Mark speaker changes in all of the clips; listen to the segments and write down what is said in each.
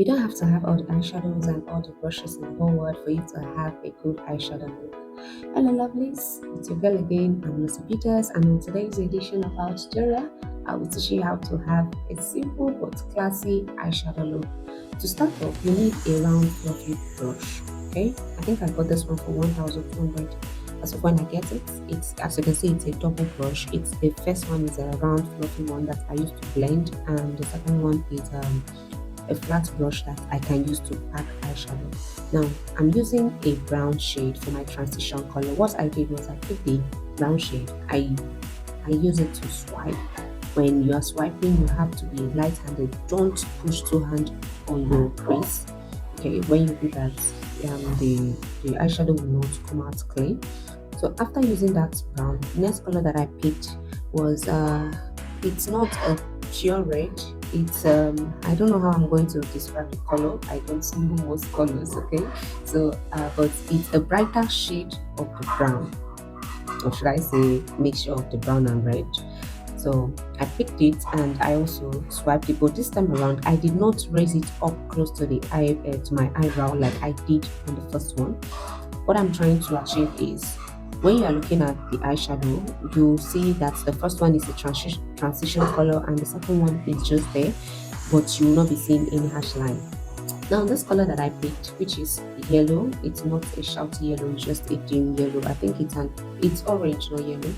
Speaker 1: You don't have to have all the eyeshadows and all the brushes in the whole world for you to have a good eyeshadow look. Hello lovelies, it's your girl again. I'm Lucy Peters, and on today's edition of our tutorial, I will teach you how to have a simple but classy eyeshadow look. To start off, you need a round fluffy brush. Okay, I think I got this one for 1,200. As of when I get it, it's, as you can see, it's a double brush. It's the first one is a round fluffy one that I used to blend, and the second one is a flat brush that I can use to pack eyeshadow. Now I'm using a brown shade for my transition color. What I did was I took the brown shade, I use it to swipe. When you are swiping, you have to be light-handed. Don't push two hands on your crease. Okay, when you do that, the eyeshadow will not come out clean. So after using that brown, next color that I picked was it's not a pure red. It's I don't know how I'm going to describe the color. I don't know most colors. Okay, so but it's a brighter shade of the brown, or should I say mixture of the brown and red. So I picked it and I also swiped it, but this time around I did not raise it up close to the eye to my eyebrow like I did on the first one. What I'm trying to achieve is, when you are looking at the eyeshadow, you see that the first one is a transition color and the second one is just there, but you will not be seeing any hash line. Now this color that I picked, which is yellow, it's not a shouty yellow, it's just a dim yellow. I think it's orange, not yellow.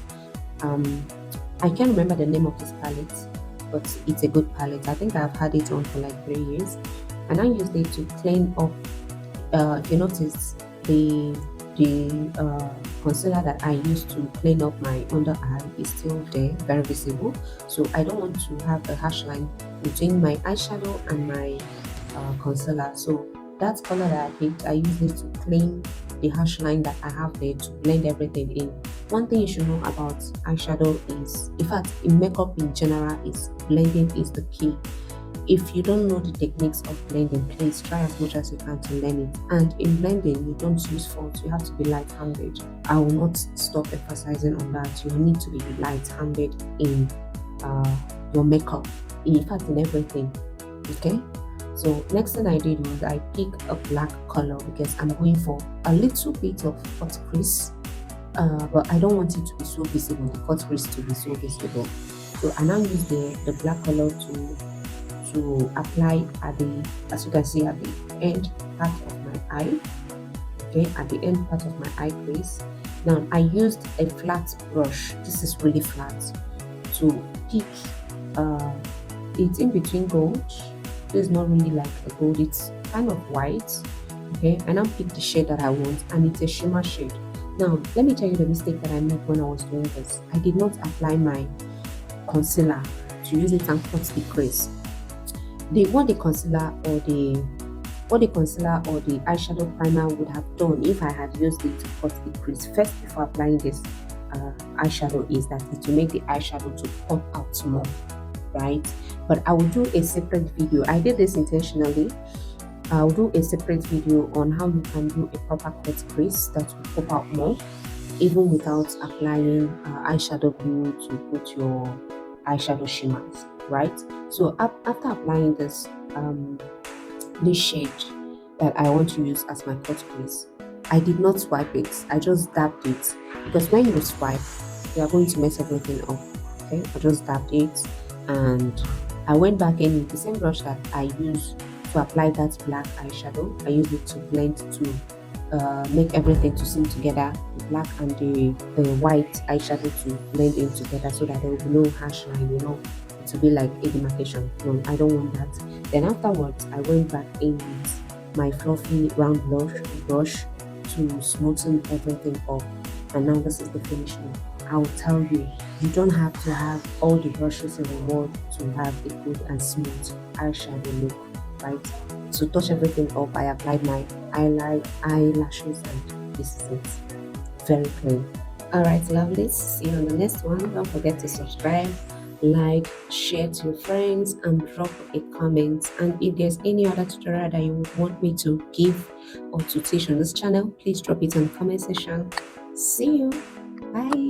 Speaker 1: I can't remember the name of this palette, but it's a good palette. I think I've had it on for like 3 years, and I used it to clean up. If you notice, the concealer that I used to clean up my under eye is still there, very visible. So I don't want to have a harsh line between my eyeshadow and my concealer. So that color that I picked, I used it to clean the harsh line that I have there, to blend everything in. One thing you should know about eyeshadow is, in fact, in makeup in general, is blending is the key. If you don't know the techniques of blending, please try as much as you can to learn it. And in blending, you don't use fonts, you have to be light-handed. I will not stop emphasizing on that. You need to be light-handed in your makeup, in fact in everything. Okay, so next thing I did was I picked a black color because I'm going for a little bit of cut crease, but I don't want it to be so visible, the cut crease to be so visible. So I now use the black color to apply at the, as you can see, at the end part of my eye. Okay, at the end part of my eye crease. Now I used a flat brush. This is really flat, to pick it's in between gold. It's not really like a gold, it's kind of white. Okay, and I pick the shade that I want, and it's a shimmer shade. Now let me tell you the mistake that I made when I was doing this. I did not apply my concealer to use it and cut the crease. What the concealer or the eyeshadow primer would have done if I had used it to cut the crease first before applying this eyeshadow is that it will make the eyeshadow to pop out more, right? But I will do a separate video. I did this intentionally. I'll do a separate video on how you can do a proper cut crease that will pop out more, even without applying eyeshadow glue to put your eyeshadow shimmers, right? So after applying this shade that I want to use as my cut crease, I did not swipe it, I just dabbed it, because when you swipe, you are going to mess everything up. Okay, I just dabbed it, and I went back in with the same brush that I used to apply that black eyeshadow. I used it to blend, to make everything to seem together, the black and the white eyeshadow to blend in together, so that there will be no harsh line, to be like a demarcation. No, I don't want that. Then afterwards, I went back in with my fluffy round brush to smoothen everything up, and now this is the finished look. I will tell you, you don't have to have all the brushes in the world to have a good and smooth eyeshadow look, right? To touch everything up, I applied my eyelashes, and this is it. Very clean. Alright, lovelies, see you on the next one. Don't forget to subscribe, like, share to your friends, and drop a comment. And if there's any other tutorial that you would want me to give or to teach on this channel, please drop it in the comment section. See you. Bye.